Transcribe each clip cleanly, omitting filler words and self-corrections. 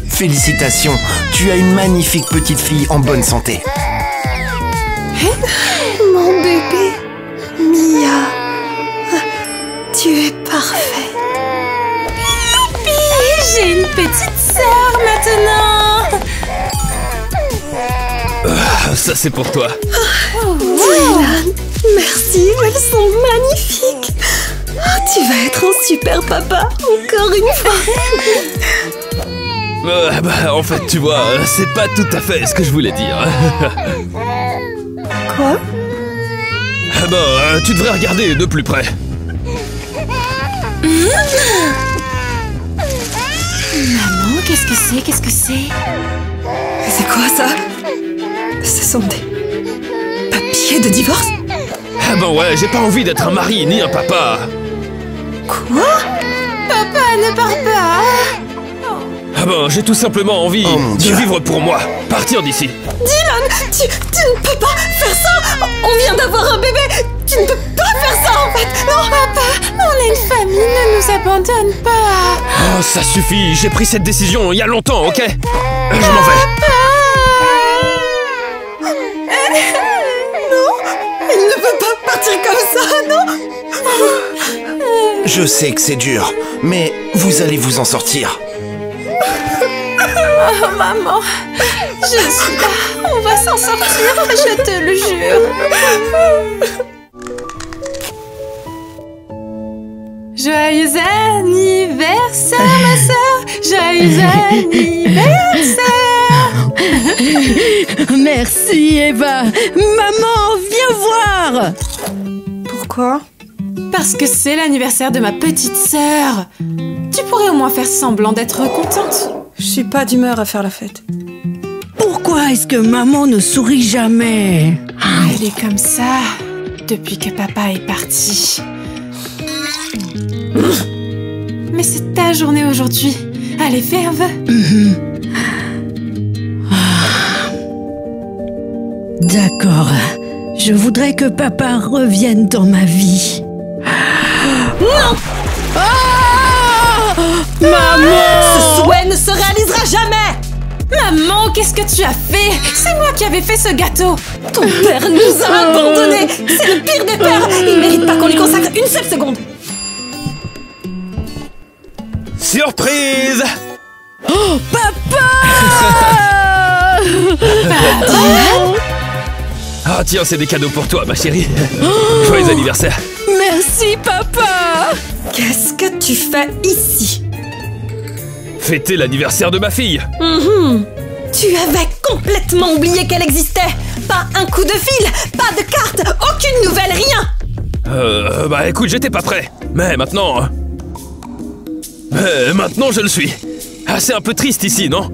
Félicitations, tu as une magnifique petite fille en bonne santé. Mon bébé, Mia, tu es parfait. Youpi, j'ai une petite sœur maintenant. Ça c'est pour toi. Dylan, merci, elles sont magnifiques. Tu vas être un super papa, encore une fois. En fait, tu vois, c'est pas tout à fait ce que je voulais dire. Quoi? Tu devrais regarder de plus près. Maman, qu'est-ce que c'est? Qu'est-ce que c'est? C'est quoi ça? Ce sont des papiers de divorce? Ouais, j'ai pas envie d'être un mari ni un papa. Quoi? Papa, ne pars pas. J'ai tout simplement envie de vivre pour moi. Partir d'ici. Dylan, tu ne peux pas faire ça. On vient d'avoir un bébé. Tu ne peux pas faire ça en fait. Non, papa, on est une famille, ne nous abandonne pas. Oh, ça suffit, j'ai pris cette décision il y a longtemps, ok? Je m'en vais. Non, il ne peut pas partir comme ça, non. Je sais que c'est dur, mais vous allez vous en sortir. Oh, maman, je suis là. On va s'en sortir, je te le jure. Joyeux anniversaire, ma sœur. Joyeux anniversaire. Merci, Eva. Maman, viens voir. Pourquoi? Parce que c'est l'anniversaire de ma petite sœur. Tu pourrais au moins faire semblant d'être contente. Je suis pas d'humeur à faire la fête. Pourquoi est-ce que maman ne sourit jamais? Elle est comme ça depuis que papa est parti. Mais c'est ta journée aujourd'hui. Allez, fais un vœu. D'accord. Je voudrais que papa revienne dans ma vie. Non! Maman! Ce souhait ne se réalisera jamais! Maman, qu'est-ce que tu as fait? C'est moi qui avais fait ce gâteau. Ton père nous a abandonnés! C'est le pire des pères! Il mérite pas qu'on lui consacre une seule seconde! Surprise! Oh, papa! Ah tiens, c'est des cadeaux pour toi, ma chérie. Joyeux anniversaire. Merci, papa! Qu'est-ce que tu fais ici? Fêter l'anniversaire de ma fille. Tu avais complètement oublié qu'elle existait! Pas un coup de fil, pas de carte, aucune nouvelle, rien! Écoute, j'étais pas prêt. Mais maintenant je le suis. Ah, c'est un peu triste ici, non?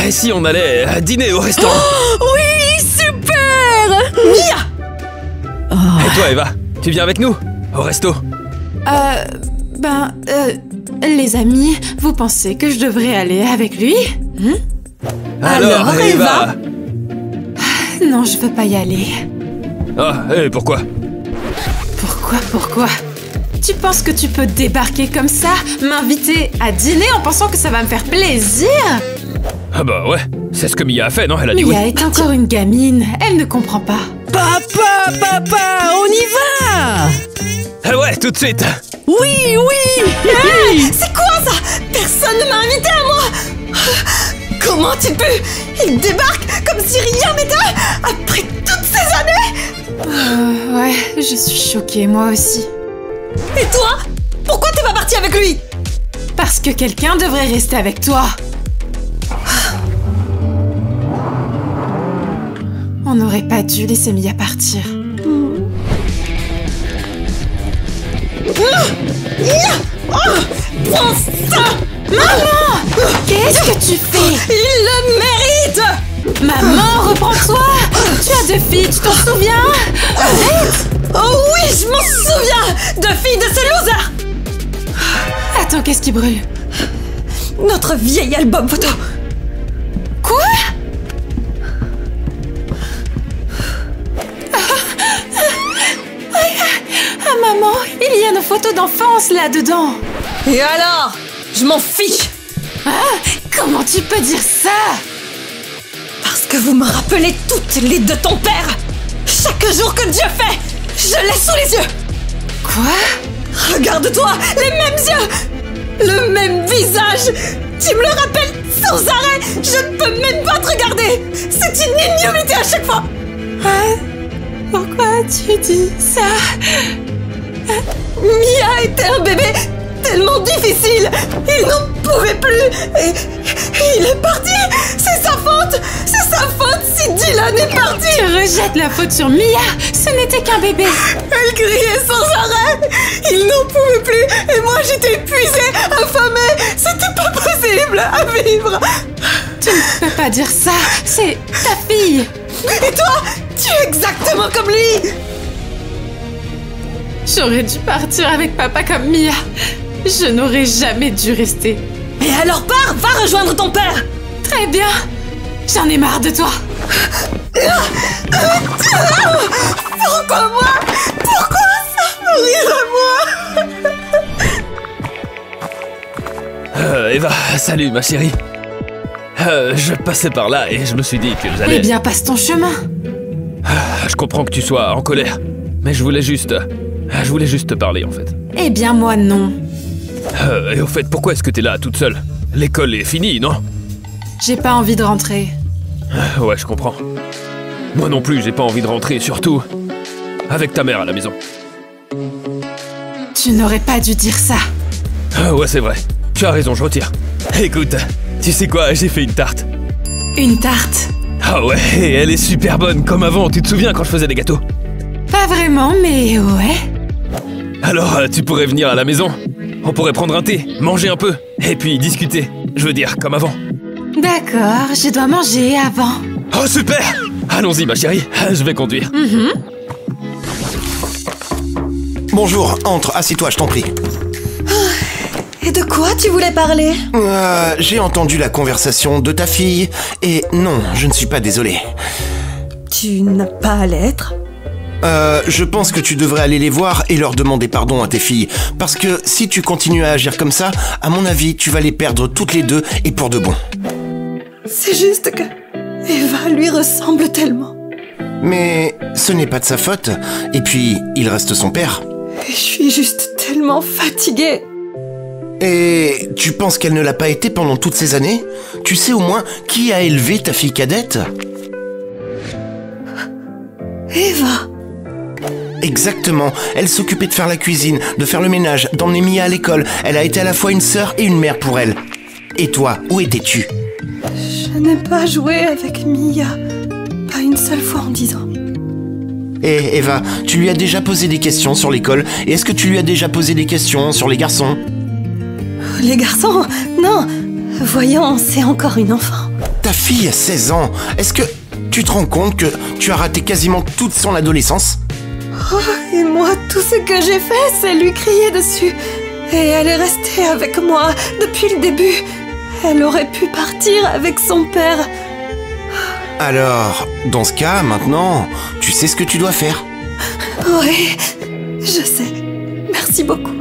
Et si on allait dîner au restaurant? Oui, super! Mia! Et toi, Eva, tu viens avec nous? Au resto? Les amis, vous pensez que je devrais aller avec lui? Alors, Eva? Non, je veux pas y aller. Ah, et pourquoi? Pourquoi? Tu penses que tu peux débarquer comme ça, m'inviter à dîner en pensant que ça va me faire plaisir? Ah bah ouais, c'est ce que Mia a fait, non? Elle a dit oui. Mia est encore une gamine, elle ne comprend pas. Papa, on y va! Ah ouais, tout de suite. Oui! C'est quoi ça? Personne ne m'a invité à moi! Comment tu peux? Il débarque comme si rien n'était après toutes ces années! Ouais, je suis choquée, moi aussi. Et toi? Pourquoi t'es pas partie avec lui? Parce que quelqu'un devrait rester avec toi. On n'aurait pas dû laisser Mia partir. Prends ça! Maman! Qu'est-ce que tu fais? Il le mérite! Maman, reprends-toi! Tu as 2 filles, tu t'en souviens? Arrête! Oh oui, je m'en souviens! 2 filles de ces losers! Attends, qu'est-ce qui brûle? Notre vieil album photo! Quoi? Ah maman, il y a nos photos d'enfance là-dedans. Et alors? Je m'en fiche! Comment tu peux dire ça? Parce que vous me rappelez toutes les de ton père. Chaque jour que Dieu fait, je l'ai sous les yeux. Quoi? Regarde-toi, les mêmes yeux, le même visage. Tu me le rappelles sans arrêt. Je ne peux même pas te regarder. C'est une ignominie à chaque fois. Pourquoi tu dis ça? Mia était un bébé tellement difficile. Il n'en pouvait plus. Et il est parti. C'est sa faute. C'est sa faute si Dylan est parti. Tu rejettes la faute sur Mia. Ce n'était qu'un bébé. Elle criait sans arrêt. Il n'en pouvait plus. Et moi, j'étais épuisée, affamée. C'était pas possible à vivre. Tu ne peux pas dire ça. C'est ta fille. Et toi, tu es exactement comme lui. J'aurais dû partir avec papa comme Mia. Je n'aurais jamais dû rester. Et alors pars, va rejoindre ton père. Très bien. J'en ai marre de toi. Pourquoi moi? Pourquoi ça me rire à moi? Eva, salut ma chérie. Je passais par là et je me suis dit que j'allais... Eh bien, passe ton chemin. Je comprends que tu sois en colère, mais je voulais juste te parler en fait. Eh bien, moi non. Et au fait, pourquoi est-ce que t'es là toute seule? L'école est finie, non? J'ai pas envie de rentrer. Ouais, je comprends. Moi non plus, j'ai pas envie de rentrer, surtout avec ta mère à la maison. Tu n'aurais pas dû dire ça. Ouais, c'est vrai. Tu as raison, je retire. Écoute, tu sais quoi, j'ai fait une tarte. Une tarte? Ah ouais, et elle est super bonne, comme avant, tu te souviens quand je faisais des gâteaux? Pas vraiment, mais ouais. Alors, tu pourrais venir à la maison. On pourrait prendre un thé, manger un peu, et puis discuter. Je veux dire, comme avant. D'accord, je dois manger avant. Oh, super! Allons-y, ma chérie, je vais conduire. Bonjour, entre, assis-toi, je t'en prie. Et de quoi tu voulais parler? J'ai entendu la conversation de ta fille, et non, je ne suis pas désolé. Tu n'as pas à l'être? Je pense que tu devrais aller les voir et leur demander pardon à tes filles. Parce que si tu continues à agir comme ça, à mon avis, tu vas les perdre toutes les deux et pour de bon. C'est juste que Eva lui ressemble tellement. Mais ce n'est pas de sa faute. Et puis, il reste son père. Et je suis juste tellement fatiguée. Et tu penses qu'elle ne l'a pas été pendant toutes ces années? Tu sais au moins qui a élevé ta fille cadette? Eva. Exactement, elle s'occupait de faire la cuisine, de faire le ménage, d'emmener Mia à l'école. Elle a été à la fois une sœur et une mère pour elle. Et toi, où étais-tu? Je n'ai pas joué avec Mia. Pas une seule fois en 10 ans. Et Eva, tu lui as déjà posé des questions sur l'école? Et est-ce que tu lui as déjà posé des questions sur les garçons? Les garçons? Non. Voyons, c'est encore une enfant. Ta fille a 16 ans. Est-ce que tu te rends compte que tu as raté quasiment toute son adolescence? Oh, et moi, tout ce que j'ai fait, c'est lui crier dessus. Et elle est restée avec moi depuis le début. Elle aurait pu partir avec son père. Alors, dans ce cas, maintenant, tu sais ce que tu dois faire. Oui, je sais. Merci beaucoup.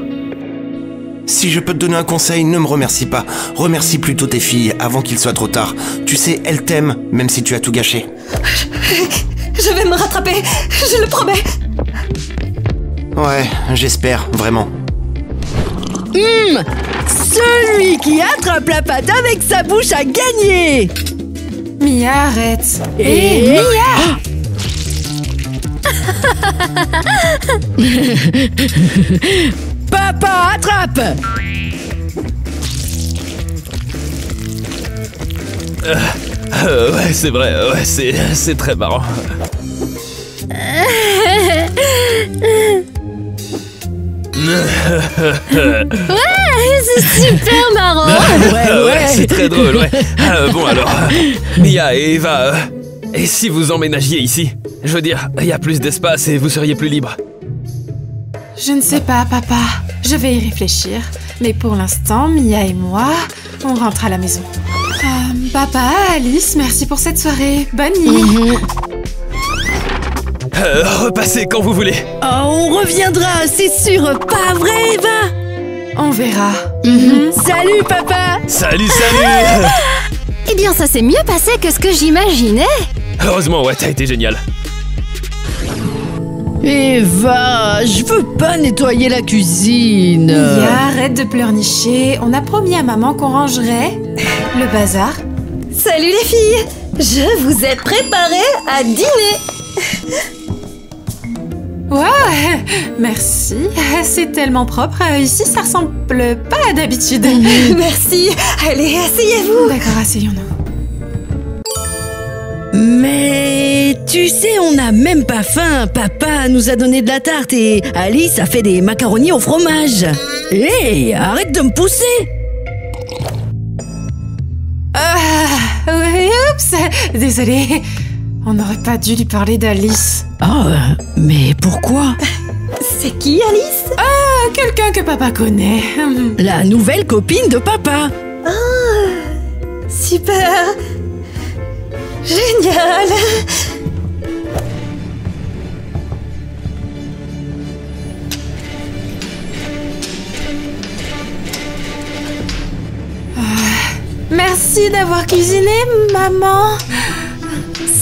Si je peux te donner un conseil, ne me remercie pas. Remercie plutôt tes filles avant qu'il soit trop tard. Tu sais, elles t'aiment, même si tu as tout gâché. Je vais me rattraper, je le promets. Ouais, j'espère, vraiment. Celui qui attrape la pâte avec sa bouche a gagné. Mia, arrête. Et Mia! Papa attrape. Ouais, c'est vrai, ouais, c'est très marrant. C'est super marrant. Ouais, c'est très drôle, ouais. Bon alors, Mia et Eva, et si vous emménagiez ici? Je veux dire, il y a plus d'espace et vous seriez plus libre. Je ne sais pas, papa. Je vais y réfléchir. Mais pour l'instant, Mia et moi, on rentre à la maison. Papa, Alice, merci pour cette soirée. Bonne nuit. Repassez quand vous voulez. Oh, on reviendra, c'est sûr. Pas vrai, Eva? On verra. Salut, papa! Salut, salut. Eh bien, ça s'est mieux passé que ce que j'imaginais. Heureusement, ouais, t'as été génial. Eva, je veux pas nettoyer la cuisine. Mia, arrête de pleurnicher. On a promis à maman qu'on rangerait le bazar. Salut les filles! Je vous ai préparé à dîner! Ouais, merci. C'est tellement propre. Ici, ça ressemble pas à d'habitude. Merci! Allez, asseyez-vous! D'accord, asseyons-nous. Mais tu sais, on n'a même pas faim. Papa nous a donné de la tarte et Alice a fait des macaronis au fromage. Hé, arrête de me pousser! Oui, oups. Désolée. On n'aurait pas dû lui parler d'Alice. Oh, mais pourquoi? C'est qui, Alice? Quelqu'un que papa connaît. La nouvelle copine de papa. Super! Génial! Merci d'avoir cuisiné, maman.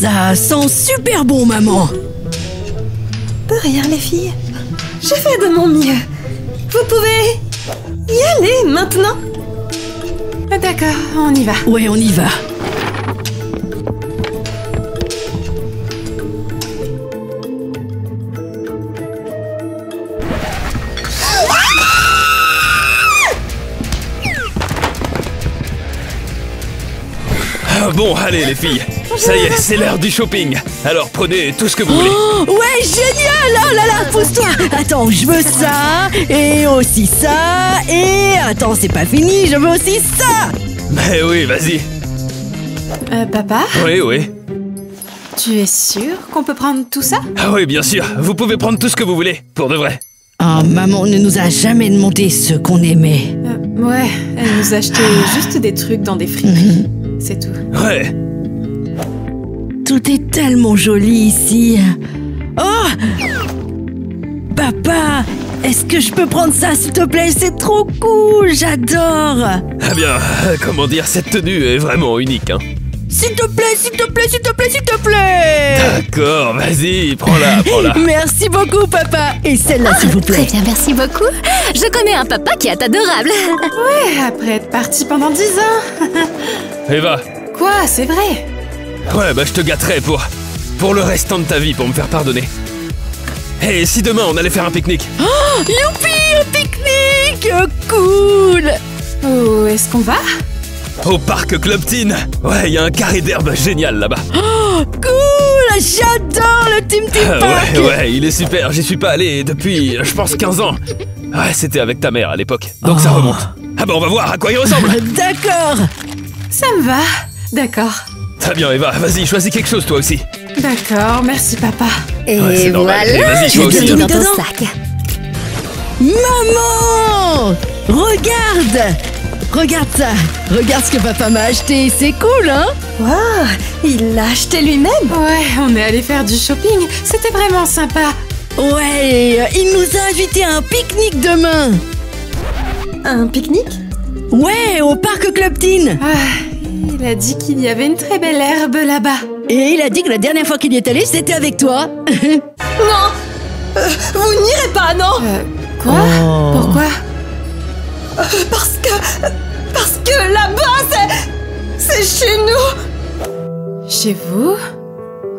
Ça sent super bon, maman. De rien, les filles. J'ai fait de mon mieux. Vous pouvez y aller maintenant. D'accord, on y va. Ouais, on y va. Bon, allez les filles. Ça y est, c'est l'heure du shopping. Alors prenez tout ce que vous voulez. Oh, ouais, génial! Oh là là, pousse-toi! Attends, je veux ça, et aussi ça, et... Attends, c'est pas fini, je veux aussi ça! Mais oui, vas-y. Papa, Oui, oui. tu es sûr qu'on peut prendre tout ça? Ah oui, bien sûr. Vous pouvez prendre tout ce que vous voulez, pour de vrai. Oh, maman ne nous a jamais demandé ce qu'on aimait. Ouais, elle nous achetait juste des trucs dans des friperies. C'est tout. Ouais. Tout est tellement joli ici. Oh! Papa, est-ce que je peux prendre ça, s'il te plaît? C'est trop cool, j'adore! Ah bien, comment dire, cette tenue est vraiment unique, hein. S'il te plaît, s'il te plaît, s'il te plaît, s'il te plaît! D'accord, vas-y, prends-la, prends-la. Merci beaucoup, papa! Et celle-là, s'il vous Très plaît. bien, merci beaucoup. Je connais un papa qui est adorable. Ouais, après être parti pendant 10 ans. Eva. Quoi, c'est vrai? Ouais, bah je te gâterai pour le restant de ta vie, pour me faire pardonner. Et si demain on allait faire un pique-nique? Oh, youpi, un pique-nique! Cool! Où est-ce qu'on va? Au parc Club Teen. Ouais, il y a un carré d'herbe génial là-bas. Oh, cool! J'adore le Team Park! Ouais, il est super. J'y suis pas allé depuis, je pense, 15 ans. Ouais, c'était avec ta mère à l'époque. Donc ça remonte. Ah bah on va voir à quoi il ressemble. D'accord! Ça me va. D'accord. Très bien, Eva. Vas-y, choisis quelque chose toi aussi. D'accord, merci papa. Et Ouais, c'est normal. voilà, Allez, vas-y, je toi te aussi, mets hein. dans ton Dedans. sac. Maman! Regarde! Regarde ça! Regarde ce que papa m'a acheté, c'est cool, hein? Waouh! Il l'a acheté lui-même! Ouais, on est allé faire du shopping. C'était vraiment sympa. Ouais, il nous a invités à un pique-nique demain! Un pique-nique? Ouais, au parc Club Teen! Il a dit qu'il y avait une très belle herbe là-bas. Et il a dit que la dernière fois qu'il y est allé, c'était avec toi! Non! Vous n'irez pas, non! Quoi? Oh. Pourquoi? Parce que là-bas, c'est chez nous! Chez vous?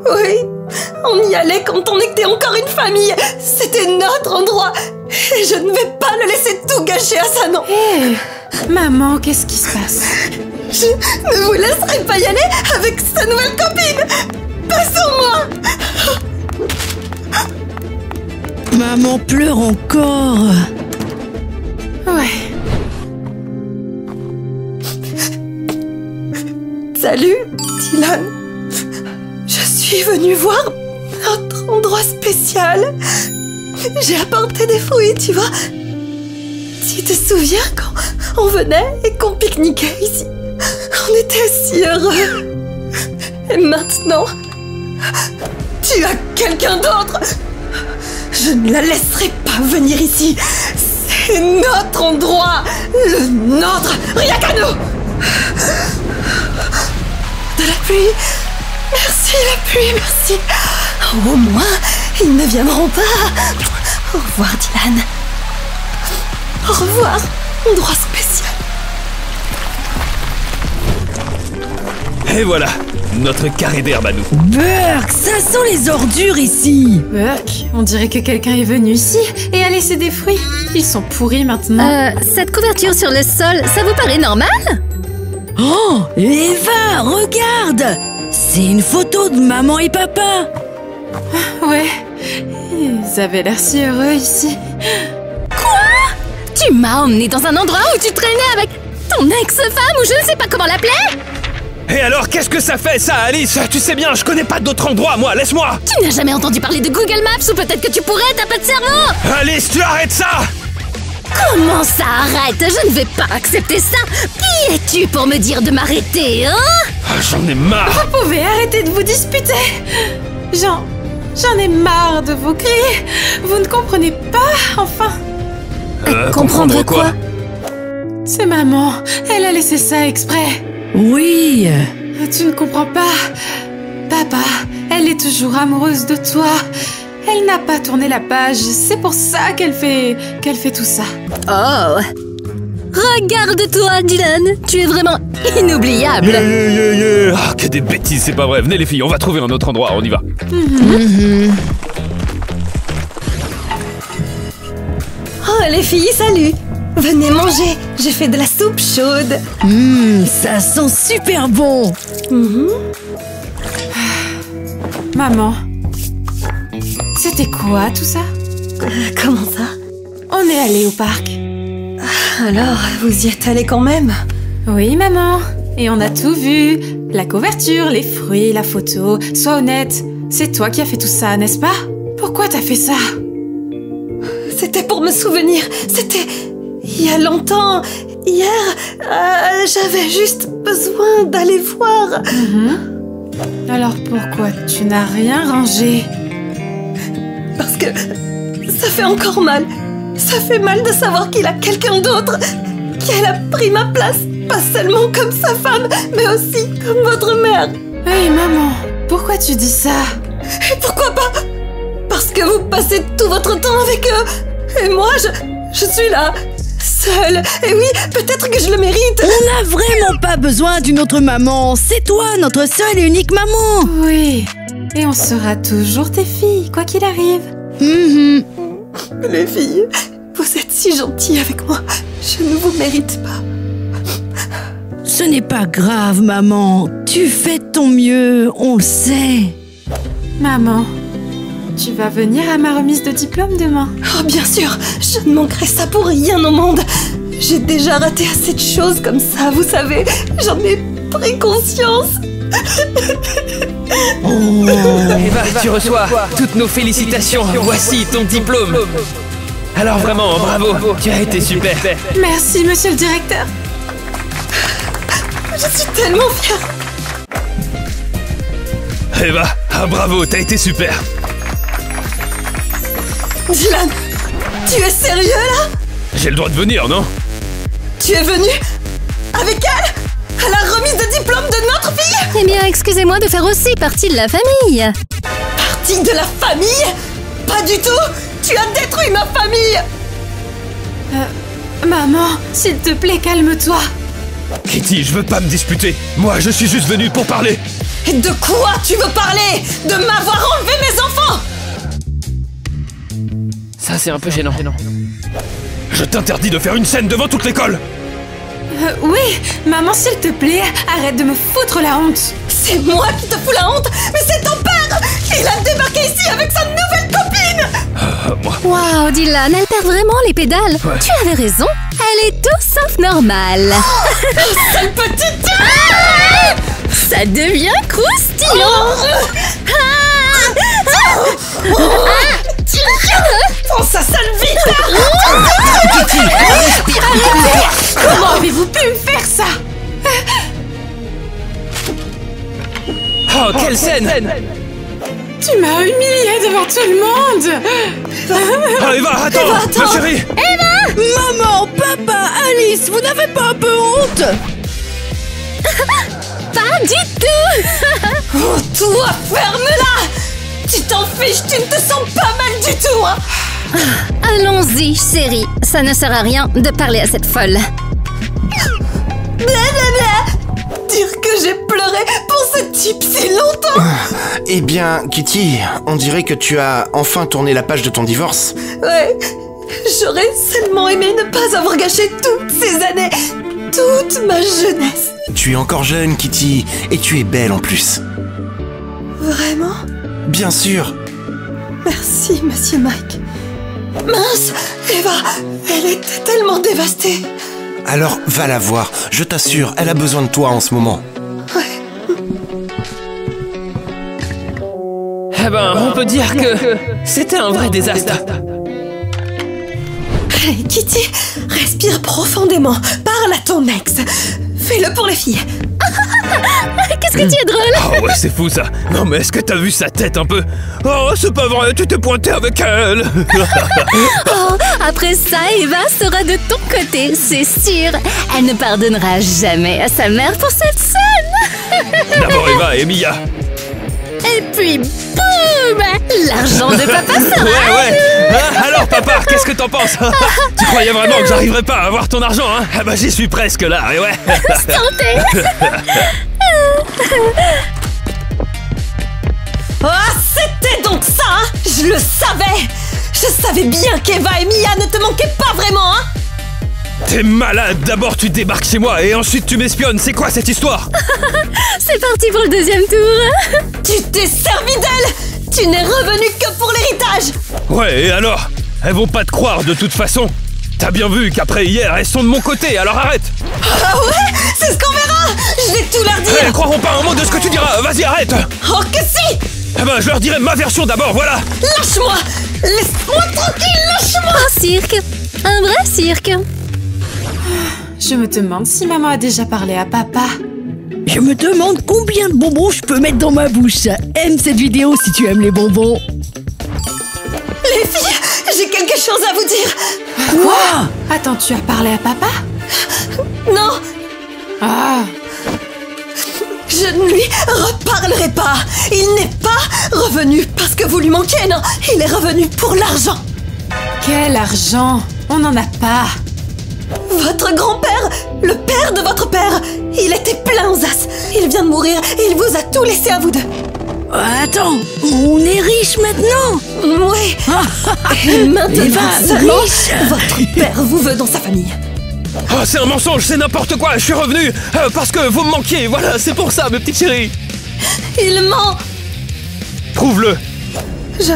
Oui! On y allait quand on était encore une famille! C'était notre endroit! Et je ne vais pas le laisser tout gâcher à ça, non! Hé, maman, qu'est-ce qui se passe? Je ne vous laisserai pas y aller avec sa nouvelle copine! Pas sans moi! Maman pleure encore! Ouais. Salut, Dylan. Je suis venue voir notre endroit spécial. J'ai apporté des fruits, tu vois. Tu te souviens quand on venait et qu'on pique-niquait ici? On était si heureux. Et maintenant, tu as quelqu'un d'autre. Je ne la laisserai pas venir ici. Notre endroit, le nôtre, rien qu'à nous. De la pluie. Merci la pluie, merci. Au moins, ils ne viendront pas. Au revoir Dylan. Au revoir, endroit spécial. Et voilà, notre carré d'herbe à nous. Burk, ça sent les ordures ici. Burk, on dirait que quelqu'un est venu ici et a laissé des fruits. Ils sont pourris maintenant. Cette couverture sur le sol, ça vous paraît normal? Oh, Eva, regarde. C'est une photo de maman et papa. Ouais, ils avaient l'air si heureux ici. Tu m'as emmené dans un endroit où tu traînais avec ton ex-femme ou je ne sais pas comment l'appeler? Et alors, qu'est-ce que ça fait, ça, Alice? Tu sais bien, je connais pas d'autre endroit, moi, laisse-moi! Tu n'as jamais entendu parler de Google Maps ou peut-être que tu pourrais, t'as pas de cerveau? Alice, tu arrêtes ça! Comment ça arrête? Je ne vais pas accepter ça! Qui es-tu pour me dire de m'arrêter, hein? J'en ai marre! Vous pouvez arrêter de vous disputer. J'en ai marre de vos cris. Vous ne comprenez pas, enfin. Comprendre quoi? C'est maman. Elle a laissé ça exprès. Oui. Tu ne comprends pas. Papa, elle est toujours amoureuse de toi. Elle n'a pas tourné la page. C'est pour ça qu'elle fait tout ça. Oh! Regarde-toi, Dylan! Tu es vraiment inoubliable! Ah, que des bêtises, c'est pas vrai. Venez les filles, on va trouver un autre endroit, on y va. Oh les filles, salut. Venez manger, j'ai fait de la soupe chaude. Ça sent super bon. Maman, c'était quoi tout ça? Comment ça? On est allé au parc. Alors, vous y êtes allé quand même? Oui, maman. Et on a tout vu. La couverture, les fruits, la photo. Sois honnête, c'est toi qui as fait tout ça, n'est-ce pas? Pourquoi t'as fait ça? C'était pour me souvenir. C'était il y a longtemps. Hier, j'avais juste besoin d'aller voir. Alors pourquoi tu n'as rien rangé? Parce que ça fait encore mal. Ça fait mal de savoir qu'il a quelqu'un d'autre. Qu'elle a pris ma place. Pas seulement comme sa femme, mais aussi comme votre mère. Hey maman, pourquoi tu dis ça? Et pourquoi pas? Parce que vous passez tout votre temps avec eux. Et moi, je suis là, seule. Et oui, peut-être que je le mérite. On n'a vraiment pas besoin d'une autre maman. C'est toi, notre seule et unique maman. Oui, et on sera toujours tes filles, quoi qu'il arrive. Les filles, vous êtes si gentilles avec moi. Je ne vous mérite pas. Ce n'est pas grave, maman. Tu fais de ton mieux, on le sait. Maman, tu vas venir à ma remise de diplôme demain? Oh, bien sûr, je ne manquerai ça pour rien au monde. J'ai déjà raté assez de choses comme ça, vous savez. J'en ai pris conscience. Eva, tu reçois toutes nos félicitations. Voici ton diplôme. Alors vraiment, bravo, tu as été super. Merci, monsieur le directeur. Je suis tellement fière. Eva, bravo, t'as été super. Dylan, tu es sérieux là? J'ai le droit de venir, non? Tu es venu avec elle à la remise de diplôme de notre fille? Eh bien, excusez-moi de faire aussi partie de la famille. Partie de la famille? Pas du tout. Tu as détruit ma famille. Maman, s'il te plaît, calme-toi. Kitty, je veux pas me disputer. Moi, je suis juste venu pour parler. Et de quoi tu veux parler? De m'avoir enlevé mes enfants? Ça, c'est un peu gênant. Je t'interdis de faire une scène devant toute l'école. Oui, maman, s'il te plaît, arrête de me foutre la honte. C'est moi qui te fous la honte, mais c'est ton père. Il a débarqué ici avec sa nouvelle copine. Moi. Waouh, Dylan, elle perd vraiment les pédales. Ouais. Tu avais raison, elle est tout sauf normale. Sale petite. Ça devient croustillant. Prends sa sale vie. Comment avez-vous pu me faire ça? Oh, quelle scène! Tu m'as humiliée devant tout le monde. Oh, Eva, attends, ma chérie! Eva, Maman, papa, Alice, vous n'avez pas un peu honte? Pas du tout. Oh, toi, ferme-la! Tu t'en fiches, tu ne te sens pas mal du tout, hein? Allons-y, chérie. Ça ne sert à rien de parler à cette folle. Blablabla! Dire que j'ai pleuré pour ce type si longtemps! Eh bien, Kitty, on dirait que tu as enfin tourné la page de ton divorce. Ouais, j'aurais seulement aimé ne pas avoir gâché toutes ces années, toute ma jeunesse. Tu es encore jeune, Kitty, et tu es belle en plus. Vraiment? Bien sûr. Merci, Monsieur Mike. Mince, Eva, elle était tellement dévastée. Alors, va la voir. Je t'assure, elle a besoin de toi en ce moment. Ouais. Eh ben, on peut dire que c'était un vrai désastre. Allez, Kitty, respire profondément. Parle à ton ex. Fais-le pour les filles. Qu'est-ce que tu es drôle. Oh ouais, c'est fou ça. Non mais est-ce que t'as vu sa tête un peu? Oh, c'est pas vrai, tu t'es pointé avec elle. Oh, après ça, Eva sera de ton côté, c'est sûr. Elle ne pardonnera jamais à sa mère pour cette scène. D'abord Eva et Mia. Et puis, boum, l'argent de papa sera. Ouais. Ah, alors papa, qu'est-ce que t'en penses? Tu croyais vraiment que j'arriverais pas à avoir ton argent, hein? Ah bah j'y suis presque là, et ouais. Santé. Oh, c'était donc ça, hein? Je le savais. Je savais bien qu'Eva et Mia ne te manquaient pas vraiment, hein? T'es malade. D'abord tu débarques chez moi et ensuite tu m'espionnes. C'est quoi cette histoire? C'est parti pour le deuxième tour. Tu t'es servi d'elle. Tu n'es revenu que pour l'héritage. Ouais, et alors? Elles vont pas te croire de toute façon. T'as bien vu qu'après hier, elles sont de mon côté, alors arrête. Ah ouais? C'est ce qu'on verra. Je vais tout leur dire. Elles croiront pas un mot de ce que tu diras. Vas-y, arrête. Oh que si. Eh ben, je leur dirai ma version d'abord, voilà. Lâche-moi. Laisse-moi tranquille, lâche-moi. Un cirque. Un vrai cirque. Je me demande si maman a déjà parlé à papa. Je me demande combien de bonbons je peux mettre dans ma bouche. Aime cette vidéo si tu aimes les bonbons. Les filles, j'ai quelque chose à vous dire. Quoi? Attends, tu as parlé à papa? Non, Ah, je ne lui reparlerai pas. Il n'est pas revenu parce que vous lui manquiez, non. Il est revenu pour l'argent. quel argent? On n'en a pas. Votre grand-père, le père de votre père, il était plein aux as. Il vient de mourir et il vous a tout laissé à vous deux. Attends, on est riche maintenant. Oui. Et maintenant Eva, seulement, riche. votre père vous veut dans sa famille. Oh, c'est un mensonge, c'est n'importe quoi. Je suis revenu parce que vous me manquiez. Voilà, c'est pour ça, mes petites chéries. Il ment. Prouve-le. Je...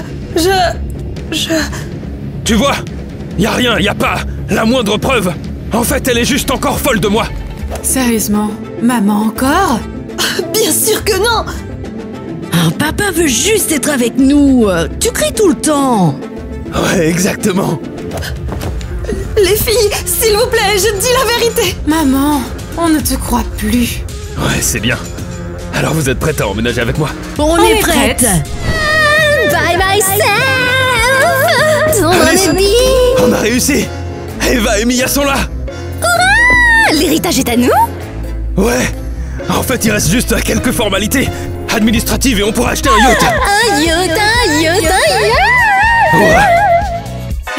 Tu vois? Y a rien, y a pas la moindre preuve. En fait, elle est juste encore folle de moi. Sérieusement? Maman encore? Bien sûr que non. Papa veut juste être avec nous. Tu cries tout le temps. Ouais, exactement. Les filles, s'il vous plaît, je dis la vérité. Maman, on ne te croit plus. Ouais, c'est bien. Alors vous êtes prête à emménager avec moi? On est prête. Bye bye, Sam. On Alice. est dit. On a réussi. Eva et Mia sont là. L'héritage est à nous. Ouais. En fait, il reste juste quelques formalités administratives et on pourra acheter un yacht. Un yacht. Ouais.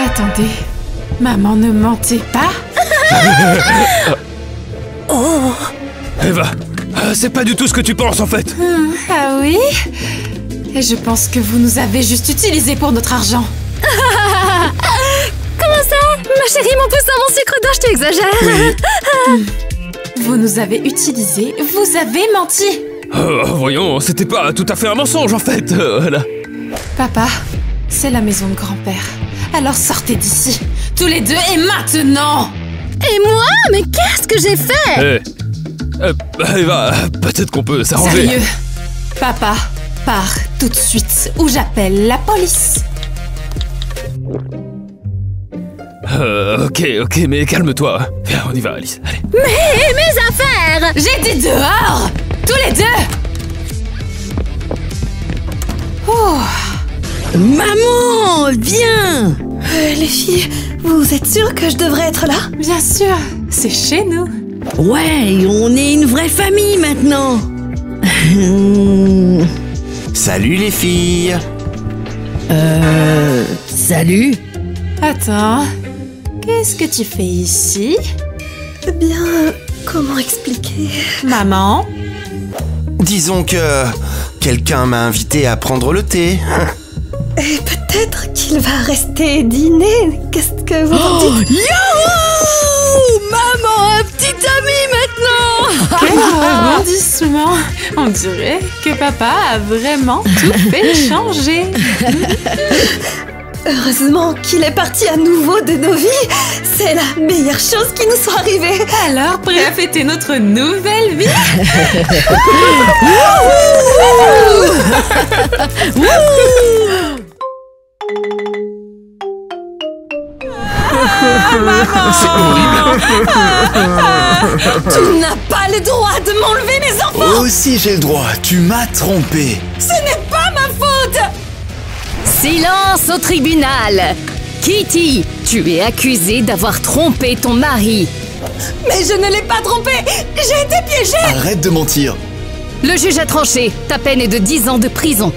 Attendez, maman ne mentait pas? Eva, c'est pas du tout ce que tu penses en fait. Ah oui? Et je pense que vous nous avez juste utilisés pour notre argent. Comment ça? Ma chérie, mon poussin, mon sucre d'or, je t'exagère. Vous nous avez utilisés, vous avez menti. Voyons, c'était pas tout à fait un mensonge en fait. Voilà. Papa, c'est la maison de grand-père. Alors sortez d'ici, tous les deux et maintenant! Et moi? Mais qu'est-ce que j'ai fait? Eva, peut-être qu'on peut s'arranger. Sérieux? Papa, pars tout de suite ou j'appelle la police. Ok, mais calme-toi. Viens, on y va, Alice. Allez. Mais mes affaires! J'ai dit dehors! Tous les deux! Oh! Maman, viens. Les filles, vous êtes sûres que je devrais être là? Bien sûr, c'est chez nous. Ouais, on est une vraie famille maintenant. Salut les filles. Salut. Attends, qu'est-ce que tu fais ici? Eh bien, comment expliquer? Maman? Disons que quelqu'un m'a invité à prendre le thé. Et peut-être qu'il va rester dîner. Qu'est-ce que vous en dites? Youhou! Maman, un petit ami maintenant. Quel rebondissement! On dirait que papa a vraiment tout fait changer. Heureusement qu'il est parti à nouveau de nos vies. C'est la meilleure chose qui nous soit arrivée. Alors, prêt à fêter notre nouvelle vie? C'est horrible. Tu n'as pas le droit de m'enlever mes enfants. Aussi j'ai le droit, tu m'as trompé. Ce n'est pas ma faute. Silence au tribunal. Kitty, tu es accusée d'avoir trompé ton mari. Mais je ne l'ai pas trompé. J'ai été piégée. Arrête de mentir. Le juge a tranché. Ta peine est de 10 ans de prison.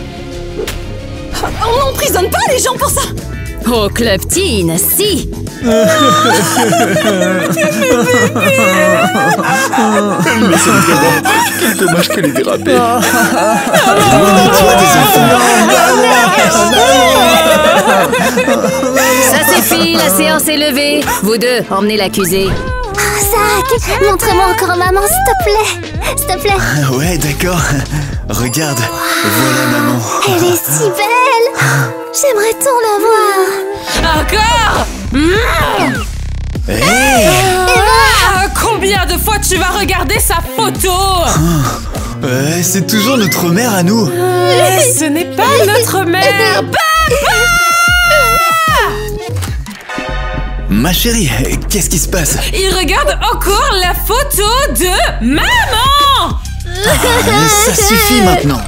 On n'emprisonne pas les gens pour ça. Au club teen, si. Mais c'est vraiment... Quel dommage qu'elle ait dérapé. Éloigne-toi des enfants. Ça suffit, la séance est levée. Vous deux, emmenez l'accusé. Zach, montre-moi encore maman, s'il te plaît. S'il te plaît. Ouais, d'accord. Regarde, voilà maman. Elle est si belle. J'aimerais tant la voir. Encore? Hey, Combien de fois tu vas regarder sa photo? ouais, c'est toujours notre mère à nous. Ce n'est pas notre mère. Ma chérie, qu'est-ce qui se passe? Il regarde encore la photo de maman. Ça suffit maintenant.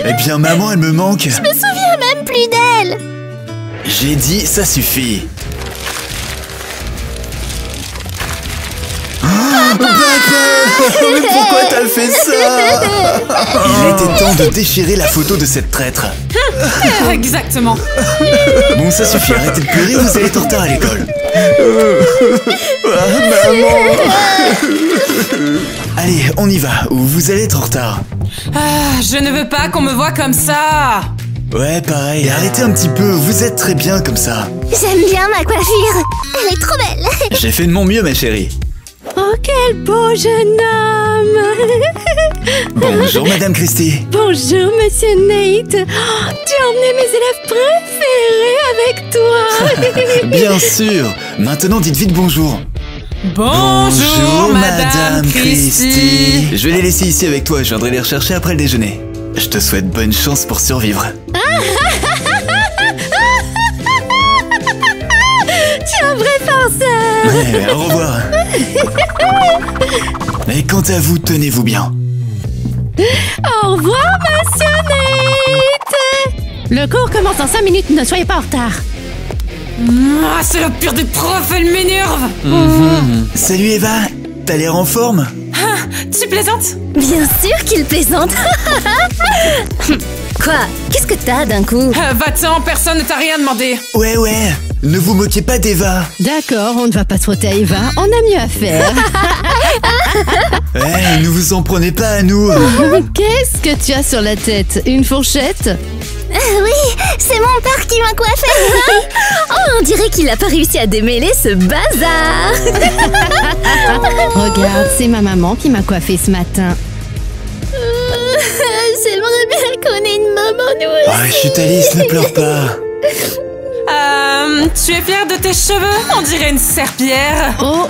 Eh bien maman, elle me manque. Je me souviens même plus d'elle. J'ai dit ça suffit. Papa! Mais pourquoi t'as fait ça? Il était temps de déchirer la photo de cette traître. Exactement. Bon, ça suffit, arrêtez de pleurer, vous allez être en retard à l'école. Allez, on y va, ou vous allez être en retard. Je ne veux pas qu'on me voie comme ça. Ouais, pareil, arrêtez un petit peu, vous êtes très bien comme ça. J'aime bien ma coiffure. Elle est trop belle. J'ai fait de mon mieux, ma chérie. Oh, quel beau jeune homme. Bonjour, Madame Christie. Bonjour, Monsieur Nate. Oh, tu as emmené mes élèves préférés avec toi. Bien sûr. Maintenant, dites vite bonjour. Bonjour, Madame Christie. Je vais les laisser ici avec toi, je viendrai les rechercher après le déjeuner. Je te souhaite bonne chance pour survivre. Tu es un vrai farceur. Ouais, au revoir. Et quant à vous, tenez-vous bien. Au revoir, Monsieur Nate. Le cours commence dans 5 minutes, ne soyez pas en retard. C'est la pire des profs, elle m'énerve. Salut Eva, t'as l'air en forme? Tu plaisantes? Bien sûr qu'il plaisante. Quoi? Qu'est-ce que t'as d'un coup? Va-t'en, personne ne t'a rien demandé. Ouais, ne vous moquez pas d'Eva. D'accord, on ne va pas se frotter à Eva, on a mieux à faire. Ouais, ne vous en prenez pas à nous. Qu'est-ce que tu as sur la tête? Une fourchette? Oui, c'est mon père qui m'a coiffée. Oh, on dirait qu'il a pas réussi à démêler ce bazar. Regarde, c'est ma maman qui m'a coiffée ce matin. J'aimerais bien qu'on ait une maman, nous aussi. Ah, chut Alice, ne pleure pas. Tu es fière de tes cheveux? On dirait une serpillière. Oh,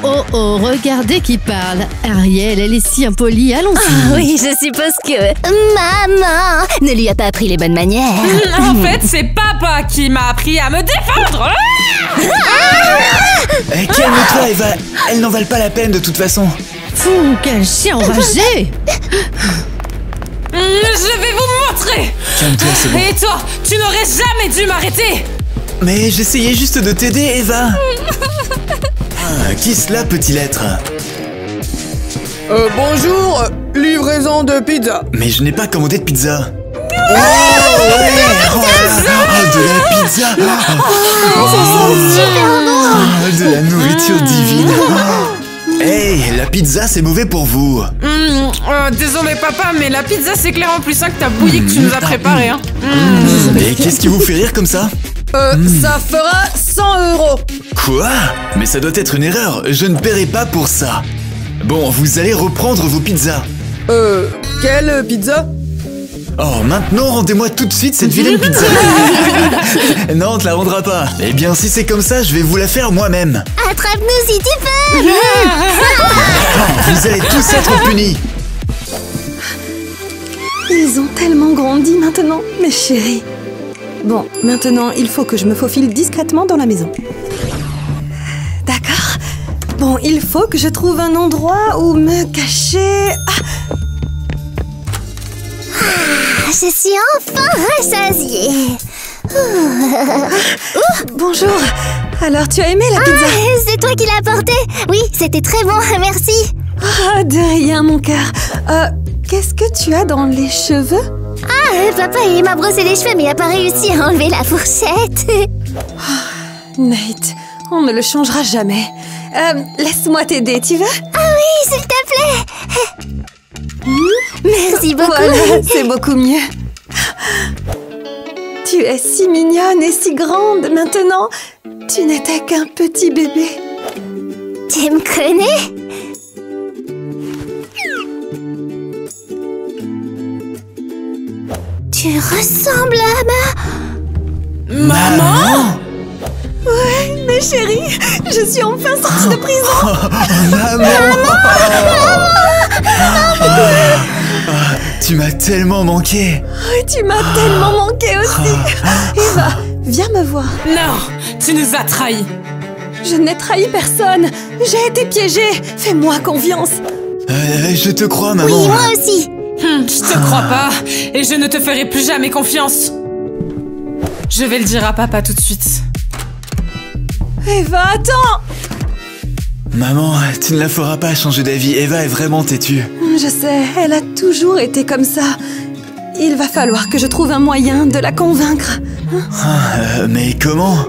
regardez qui parle. Ariel, elle est si impolie, allons-y. Ah oui, je suppose que... Maman ne lui a pas appris les bonnes manières. En fait, c'est papa qui m'a appris à me défendre. Eh, calme-toi Eva, elles n'en valent pas la peine de toute façon. Fou, quel chien enragé. Je vais vous montrer. Calme-toi, c'est bon. Et toi, tu n'aurais jamais dû m'arrêter. Mais j'essayais juste de t'aider, Eva. Qui cela peut-il être? Bonjour, livraison de pizza. Mais je n'ai pas commandé de pizza. Oh, ouais. De la pizza. De la nourriture divine. Hey, la pizza c'est mauvais pour vous. Désolé papa, mais la pizza c'est clairement plus sain que ta bouillie que tu nous as préparée. Hein. Mais qu'est-ce qui vous fait rire comme ça? Ça fera 100 €. Quoi? Mais ça doit être une erreur, je ne paierai pas pour ça. Bon, vous allez reprendre vos pizzas. Quelle pizza? Oh, maintenant rendez-moi tout de suite cette vilaine pizza. Non, on te la rendra pas. Eh bien, si c'est comme ça, je vais vous la faire moi-même. Attrape-nous si tu peux. Vous allez tous être punis. Ils ont tellement grandi maintenant, mes chéris. Bon, maintenant, il faut que je me faufile discrètement dans la maison. D'accord. Bon, il faut que je trouve un endroit où me cacher... Je suis enfin rassasiée. Bonjour. Alors, tu as aimé la pizza? C'est toi qui l'as apportée? Oui, c'était très bon, merci. De rien, mon cœur. Qu'est-ce que tu as dans les cheveux? Papa, il m'a brossé les cheveux, mais il n'a pas réussi à enlever la fourchette. Nate, on ne le changera jamais. Laisse-moi t'aider, tu veux? Oui, s'il te plaît. Merci beaucoup. Voilà, c'est beaucoup mieux. Tu es si mignonne et si grande maintenant. Tu n'étais qu'un petit bébé. Tu me connais? Tu ressembles à Maman? Ouais, mes chéris, je suis enfin sortie de prison. Tu m'as tellement manqué. Tu m'as tellement manqué aussi. Eva, viens me voir. Non, tu nous as trahis. Je n'ai trahi personne. J'ai été piégée. Fais-moi confiance. Je te crois, maman. Oui, moi aussi. Je te crois pas, et je ne te ferai plus jamais confiance. Je vais le dire à papa tout de suite. Eva, attends. Maman, tu ne la feras pas changer d'avis. Eva est vraiment têtue. Je sais, elle a toujours été comme ça. Il va falloir que je trouve un moyen de la convaincre. Mais comment?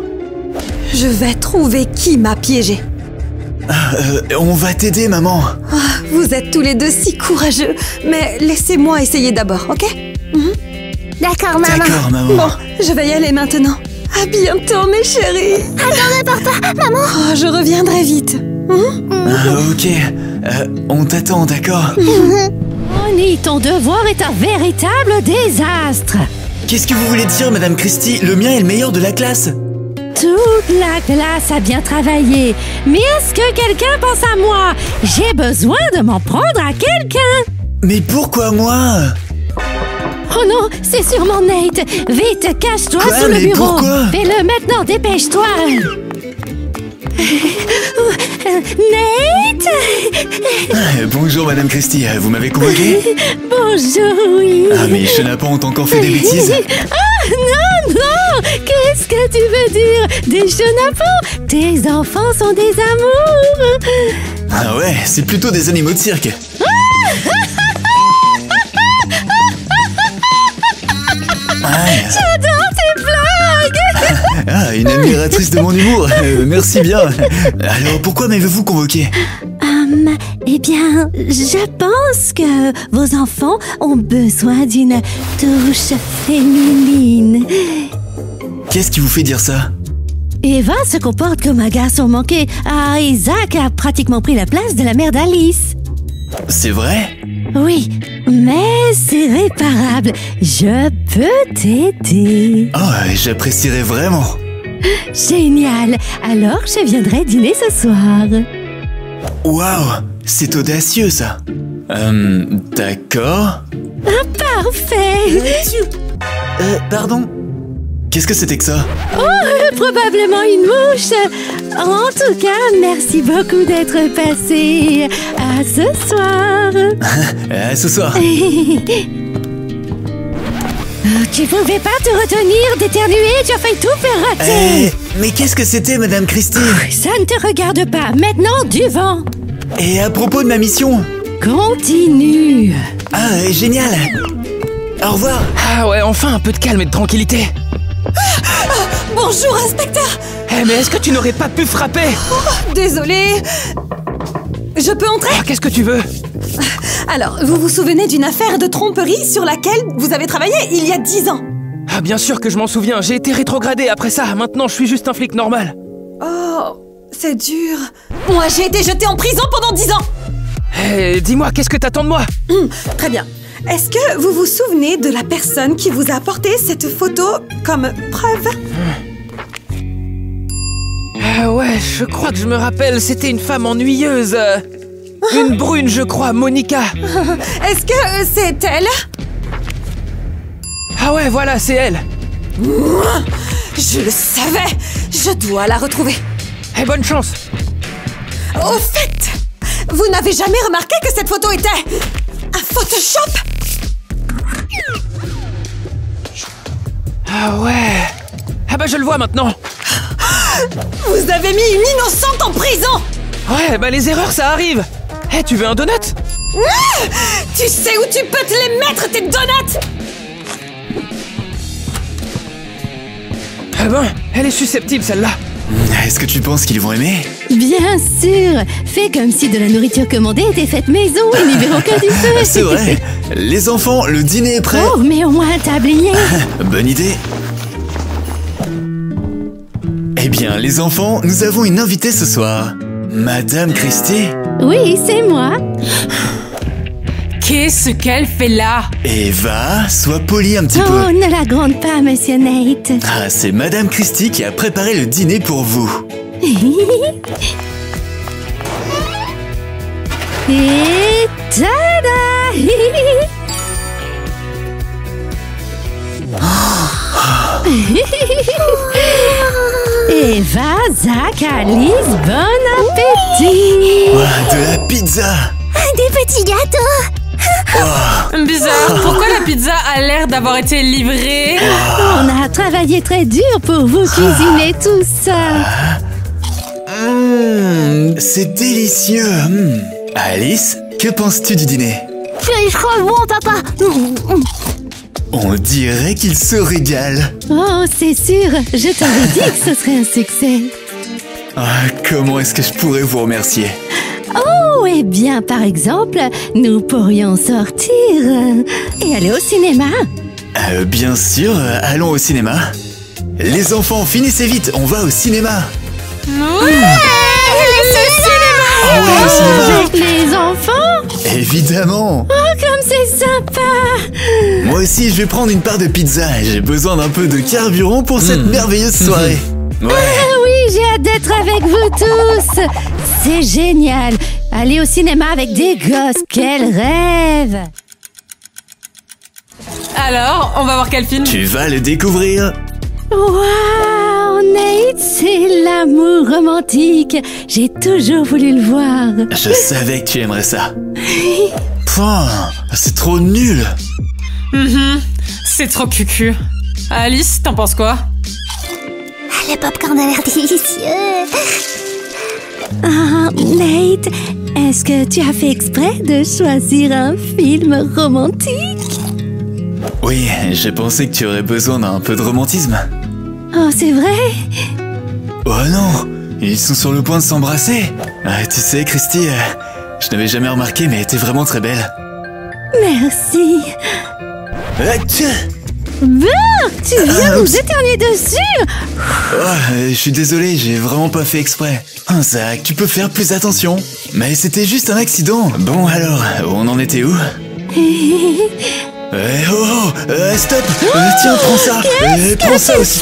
Je vais trouver qui m'a piégée. On va t'aider, maman. Vous êtes tous les deux si courageux. Mais laissez-moi essayer d'abord, ok? D'accord, maman. D'accord, maman. Bon, je vais y aller maintenant. À bientôt, mes chéris. Attends, papa, maman. Je reviendrai vite. Ok. On t'attend, d'accord? Honey, ton devoir est un véritable désastre. Qu'est-ce que vous voulez dire, Madame Christie? Le mien est le meilleur de la classe. Toute la classe a bien travaillé. Mais est-ce que quelqu'un pense à moi? J'ai besoin de m'en prendre à quelqu'un. Mais pourquoi moi? Oh non, c'est sûrement Nate. Vite, cache-toi Quoi, sous le mais bureau. pourquoi? Fais-le maintenant, dépêche-toi. Nate? Bonjour, Madame Christie. Vous m'avez convoqué? Bonjour, oui. Mais Chenapan ont encore fait des bêtises? Non! Qu'est-ce que tu veux dire? Des chenapans? Tes enfants sont des amours. Ah ouais, c'est plutôt des animaux de cirque. J'adore tes blagues. Une admiratrice de mon humour. Merci bien. Alors, pourquoi m'avez-vous convoqué? Eh bien, je pense que vos enfants ont besoin d'une touche féminine. Qu'est-ce qui vous fait dire ça? Eva se comporte comme un garçon manqué. Isaac a pratiquement pris la place de la mère d'Alice. C'est vrai? Oui, mais c'est réparable. Je peux t'aider. J'apprécierais vraiment. Génial. Alors, je viendrai dîner ce soir. Waouh, c'est audacieux ça. D'accord. Parfait. Pardon? Qu'est-ce que c'était que ça? Probablement une mouche. En tout cas, merci beaucoup d'être passé. À ce soir. À ce soir. tu pouvais pas te retenir d'éternuer, tu as failli tout faire rater. Mais qu'est-ce que c'était, Madame Christie? Ça ne te regarde pas. Maintenant, du vent. Et à propos de ma mission? Continue. Ah, génial. Au revoir. Ah ouais, enfin un peu de calme et de tranquillité. Bonjour, inspecteur. Mais est-ce que tu n'aurais pas pu frapper? Désolée. Je peux entrer? Qu'est-ce que tu veux? Alors, vous vous souvenez d'une affaire de tromperie sur laquelle vous avez travaillé il y a 10 ans? Ah bien sûr que je m'en souviens, j'ai été rétrogradé après ça. Maintenant, je suis juste un flic normal. Oh, c'est dur. Moi, j'ai été jetée en prison pendant 10 ans. Dis-moi, qu'est-ce que t'attends de moi? Très bien. Est-ce que vous vous souvenez de la personne qui vous a apporté cette photo comme preuve? Ouais, je crois que je me rappelle, c'était une femme ennuyeuse. Une brune, je crois, Monica. Est-ce que c'est elle? Ah ouais, voilà, c'est elle. Je le savais. Je dois la retrouver. Bonne chance. Au fait, vous n'avez jamais remarqué que cette photo était un Photoshop? Ah ouais. Ah bah je le vois maintenant. Vous avez mis une innocente en prison. Ouais, bah les erreurs, ça arrive. Tu veux un donut? Tu sais où tu peux te les mettre, tes donuts? Ah ben, elle est susceptible, celle-là. Est-ce que tu penses qu'ils vont aimer? Bien sûr. Fais comme si de la nourriture commandée était faite maison et n'y verront que du feu. C'est vrai. Les enfants, le dîner est prêt. Oh, mais au moins un tablier. Bonne idée. Eh bien, les enfants, nous avons une invitée ce soir. Madame Christie. Oui, c'est moi. Qu'est-ce qu'elle fait là? Eva, sois polie un petit Oh, peu. ne la gronde pas, monsieur Nate. Ah, c'est Madame Christie qui a préparé le dîner pour vous. Et tada! Eva, Zach, Alice, bon appétit! Ouah, de la pizza. Des petits gâteaux. Bizarre, pourquoi la pizza a l'air d'avoir été livrée? On a travaillé très dur pour vous cuisiner tout ça. C'est délicieux. Alice, que penses-tu du dîner? Je crois bon, papa. On dirait qu'il se régale. Oh, c'est sûr, je t'avais dit que ce serait un succès. Ah, comment est-ce que je pourrais vous remercier? Oh, eh bien, par exemple, nous pourrions sortir et aller au cinéma. Bien sûr, allons au cinéma. Les enfants, finissez vite, on va au cinéma. Oui, Avec les enfants? Évidemment. Oh, comme c'est sympa. Moi aussi, je vais prendre une part de pizza. J'ai besoin d'un peu de carburant pour cette merveilleuse soirée. Ouais. Ah oui, j'ai hâte d'être avec vous tous. C'est génial. Aller au cinéma avec des gosses, quel rêve. alors, on va voir quel film? Tu vas le découvrir. Waouh, Nate, c'est l'amour romantique. J'ai toujours voulu le voir. Je savais que tu aimerais ça. C'est trop nul. C'est trop cucu. Alice, t'en penses quoi? Le popcorn a l'air délicieux. Ah, Nate, est-ce que tu as fait exprès de choisir un film romantique? Oui, j'ai pensé que tu aurais besoin d'un peu de romantisme. Oh, c'est vrai? Oh non, ils sont sur le point de s'embrasser. Ah, tu sais, Christy, je n'avais jamais remarqué, mais t'es vraiment très belle. Merci. Tiens. Burk, tu viens nous éternuer dessus? Je suis désolé, j'ai vraiment pas fait exprès. Zach, tu peux faire plus attention. Mais c'était juste un accident. Bon alors, on en était où? Stop. Tiens, prends ça. Prends ça aussi.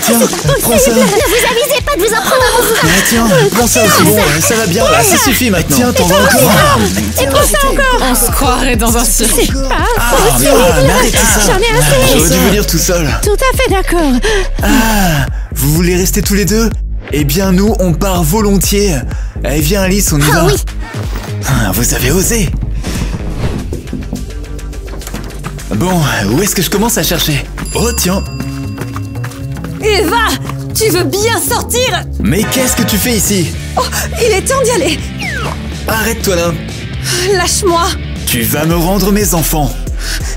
Tiens, prends ça. Ne vous avisez pas de vous en prendre à mon frère. Tiens, prends ça aussi. Bon, ça va bien, là, ça suffit maintenant. Tiens, t'en vas encore. Et prends ça encore. On se croirait dans un cirque. C'est pas possible. Arrêtez ça. J'en ai assez. J'aurais dû venir tout seul. Tout à fait d'accord. Vous voulez rester tous les deux? Eh bien, nous, on part volontiers. Allez, viens, Alice, on y va. oui. Vous avez osé. Bon, où est-ce que je commence à chercher? Oh tiens. Eva, tu veux bien sortir? Mais qu'est-ce que tu fais ici? Oh, il est temps d'y aller. Arrête-toi là. Lâche-moi. Tu vas me rendre mes enfants.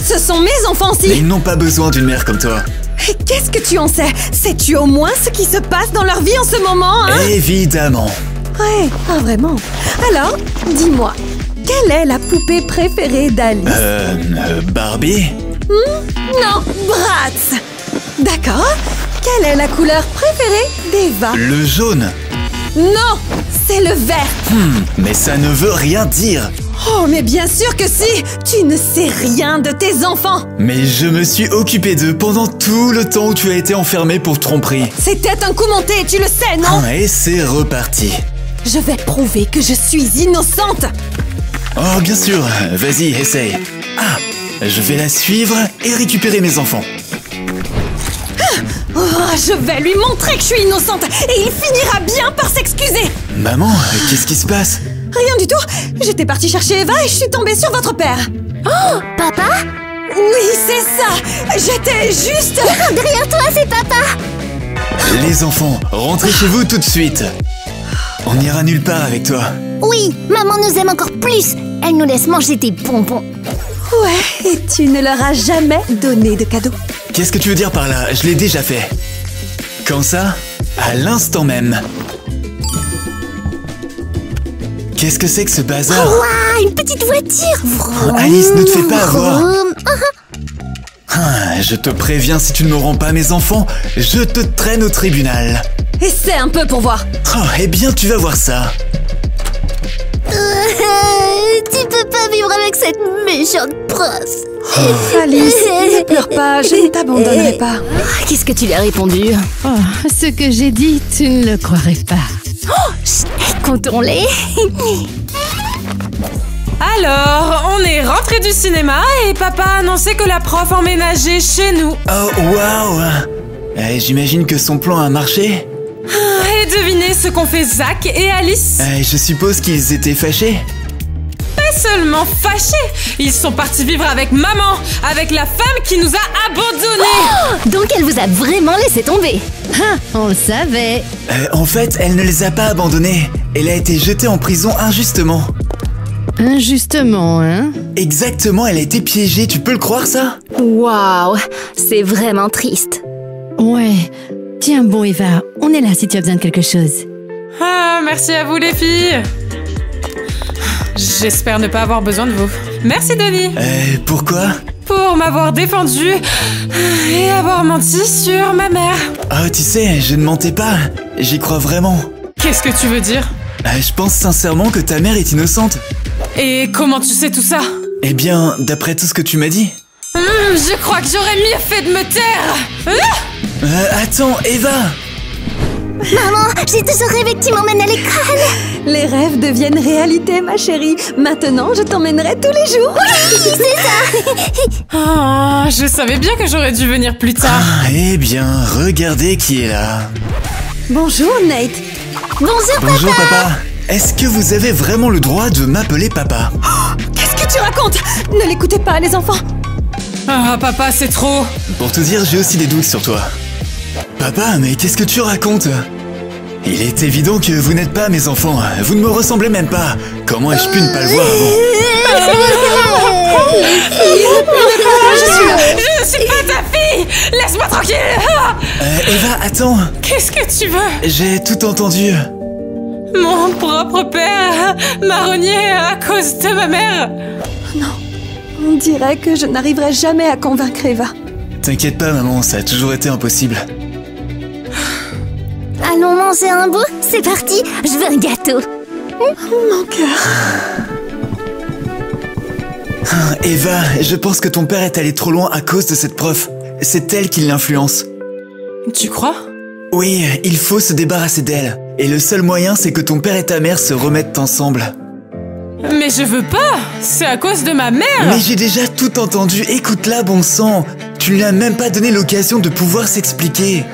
Ce sont mes enfants Mais aussi. ils n'ont pas besoin d'une mère comme toi. Et qu'est-ce que tu en sais? Sais-tu au moins ce qui se passe dans leur vie en ce moment, hein? Évidemment. Ouais, ah vraiment. Alors, dis-moi, quelle est la poupée préférée d'Alice? Barbie? Non, Bratz. D'accord. Quelle est la couleur préférée d'Eva? Le jaune. Non, c'est le vert. Mais ça ne veut rien dire. Oh, mais bien sûr que si. Tu ne sais rien de tes enfants. Mais je me suis occupé d'eux pendant tout le temps où tu as été enfermé pour tromperie. C'était un coup monté, tu le sais, non? Et c'est reparti. Je vais prouver que je suis innocente. Oh, bien sûr. Vas-y, essaye. Ah, je vais la suivre et récupérer mes enfants. Oh, je vais lui montrer que je suis innocente et il finira bien par s'excuser. Maman, qu'est-ce qui se passe? Rien du tout. J'étais partie chercher Eva et je suis tombée sur votre père. Oh, papa? Oui, c'est ça. J'étais juste... Derrière toi, c'est papa. Les enfants, rentrez chez vous tout de suite. On n'ira nulle part avec toi. Oui, maman nous aime encore plus. Elle nous laisse manger des bonbons. Ouais, et tu ne leur as jamais donné de cadeau. Qu'est-ce que tu veux dire par là? Je l'ai déjà fait. Quand ça? À l'instant même. Qu'est-ce que c'est que ce bazar? Waouh, une petite voiture. Vroom, Alice, ne te fais pas avoir. vroom. Je te préviens, si tu ne me rends pas mes enfants, je te traîne au tribunal. Essaie un peu pour voir. Oh, eh bien, tu vas voir ça. Tu peux pas vivre avec cette méchante prof. Alice, ne pleure pas, je ne t'abandonnerai pas. Qu'est-ce que tu lui as répondu? Oh, ce que j'ai dit, tu ne le croirais pas. Comptons-les. Alors, on est rentré du cinéma et papa a annoncé que la prof emménageait chez nous. Oh, waouh. J'imagine que son plan a marché. Et devinez ce qu'ont fait Zach et Alice? Je suppose qu'ils étaient fâchés. Pas seulement fâchés, ils sont partis vivre avec maman, avec la femme qui nous a abandonnés. Donc elle vous a vraiment laissé tomber. On le savait. En fait, elle ne les a pas abandonnés. Elle a été jetée en prison injustement. Injustement, hein? Exactement, elle a été piégée, tu peux le croire ça? Waouh, c'est vraiment triste. Ouais. Tiens, bon, Eva, on est là si tu as besoin de quelque chose. Ah, merci à vous les filles. J'espère ne pas avoir besoin de vous. Merci Denis. Pourquoi? Pour m'avoir défendu et avoir menti sur ma mère. Oh, tu sais, je ne mentais pas. J'y crois vraiment. Qu'est-ce que tu veux dire? Je pense sincèrement que ta mère est innocente. Et comment tu sais tout ça? Eh bien, d'après tout ce que tu m'as dit. Je crois que j'aurais mieux fait de me taire. Attends, Eva! Maman, j'ai toujours rêvé que tu m'emmènes à l'école. Les rêves deviennent réalité, ma chérie. Maintenant, je t'emmènerai tous les jours. Oui, c'est ça. Ah, je savais bien que j'aurais dû venir plus tard. Eh bien, regardez qui est là. Bonjour, Nate. Bonjour, Bonjour, papa. Est-ce que vous avez vraiment le droit de m'appeler papa? Qu'est-ce que tu racontes? Ne l'écoutez pas, les enfants. Ah, papa, c'est trop. Pour te dire, j'ai aussi des doutes sur toi. Papa, mais qu'est-ce que tu racontes? Il est évident que vous n'êtes pas mes enfants. Vous ne me ressemblez même pas. Comment ai-je pu ne pas le voir avant? Je ne suis pas ta fille. Laisse-moi tranquille. Eva, attends. Qu'est-ce que tu veux? J'ai tout entendu. Mon propre père m'a renié à cause de ma mère. On dirait que je n'arriverai jamais à convaincre Eva. T'inquiète pas, maman, ça a toujours été impossible. Allons manger un bout. C'est parti. Je veux un gâteau. Mon cœur. Eva, je pense que ton père est allé trop loin à cause de cette prof. C'est elle qui l'influence. Tu crois? Oui, il faut se débarrasser d'elle. Et le seul moyen, c'est que ton père et ta mère se remettent ensemble. Mais je veux pas. C'est à cause de ma mère. Mais j'ai déjà tout entendu. Écoute-la, bon sang. Tu lui as même pas donné l'occasion de pouvoir s'expliquer.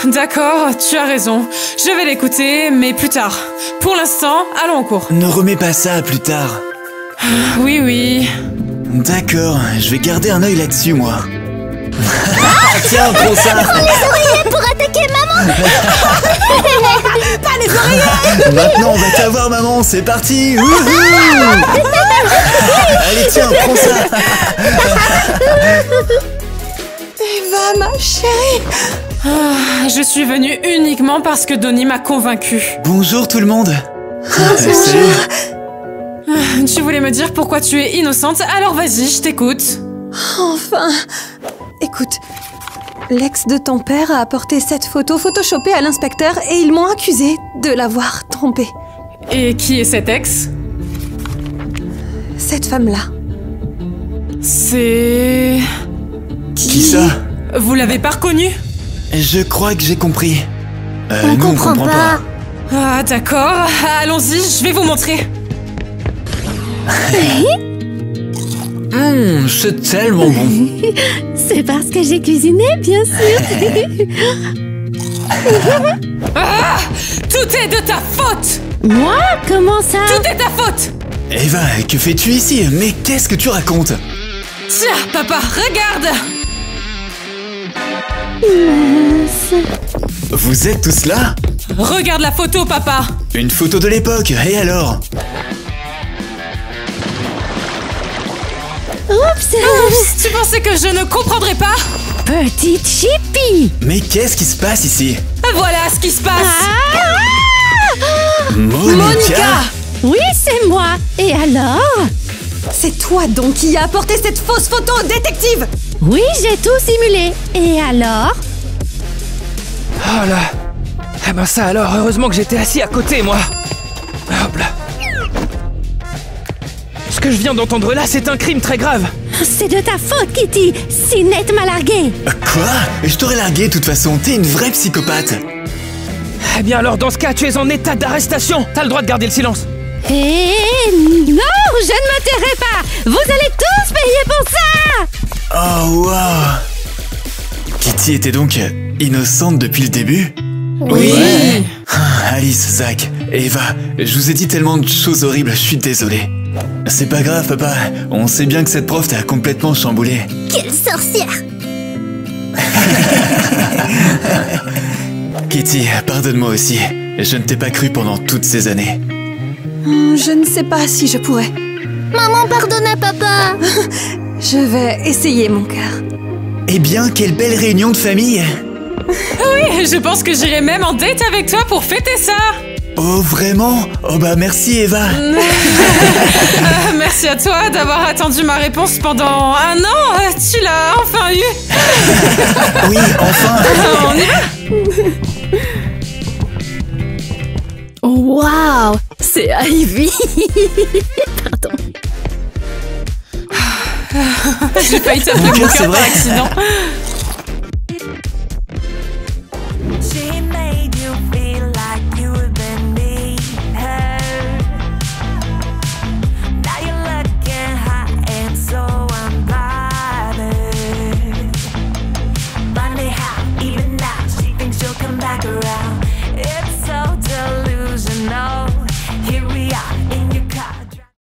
D'accord, tu as raison. Je vais l'écouter, mais plus tard. Pour l'instant, allons en cours. Ne remets pas ça à plus tard. Oui, oui. D'accord, je vais garder un œil là-dessus, moi. Tiens, prends ça. Prends les oreillers pour attaquer maman. Pas les oreillers. Maintenant, on va t'avoir, maman, c'est parti. Allez, tiens, prends ça. Eva, ma chérie. Ah, je suis venue uniquement parce que Donnie m'a convaincue. Bonjour tout le monde. Tu voulais me dire pourquoi tu es innocente, alors vas-y, je t'écoute. Enfin. Écoute, l'ex de ton père a apporté cette photo photoshopée à l'inspecteur et ils m'ont accusé de l'avoir trompée. Et qui est cet ex? Cette femme-là. C'est... Qui ça? Vous l'avez pas reconnu? Je crois que j'ai compris. On nous, comprend pas. Ah d'accord, allons-y, je vais vous montrer. C'est tellement bon. C'est parce que j'ai cuisiné, bien sûr. Ah, tout est de ta faute! Moi? Comment ça? Tout est ta faute! Eva, que fais-tu ici? Mais qu'est-ce que tu racontes? Tiens, papa, regarde! Vous êtes tous là? Regarde la photo, papa! Une photo de l'époque, et alors? Oups. Oups, tu pensais que je ne comprendrais pas? Petite Chippy. Mais qu'est-ce qui se passe ici? Voilà ce qui se passe! Monica! Oui, c'est moi. Et alors? C'est toi donc qui as apporté cette fausse photo, détective! Oui, j'ai tout simulé. Et alors? Oh là. Ah ben ça alors, heureusement que j'étais assis à côté, moi. Hop là. Ce que je viens d'entendre là, c'est un crime très grave. C'est de ta faute, Kitty. Sinette m'a largué. Quoi? Je t'aurais largué de toute façon, t'es une vraie psychopathe. Eh bien alors, dans ce cas, tu es en état d'arrestation. T'as le droit de garder le silence. Et non, je ne me tairai pas. Vous allez tous payer pour ça. Oh wow. Kitty était donc innocente depuis le début? Oui. Alice, Zach, Eva, je vous ai dit tellement de choses horribles, je suis désolé. C'est pas grave, papa. On sait bien que cette prof t'a complètement chamboulé. Quelle sorcière. Kitty, pardonne-moi aussi. Je ne t'ai pas cru pendant toutes ces années. Je ne sais pas si je pourrais. Maman, pardonne à papa. Je vais essayer, mon cœur. Eh bien, quelle belle réunion de famille. Oui, je pense que j'irai même en date avec toi pour fêter ça. Oh, vraiment? Oh bah merci, Eva. Merci à toi d'avoir attendu ma réponse pendant 1 an. Tu l'as enfin eu. Oui, enfin. On y va. Waouh, c'est Ivy. Pardon. J'ai failli t'appeler Mon cœur, mon c'est cœur par vrai. accident.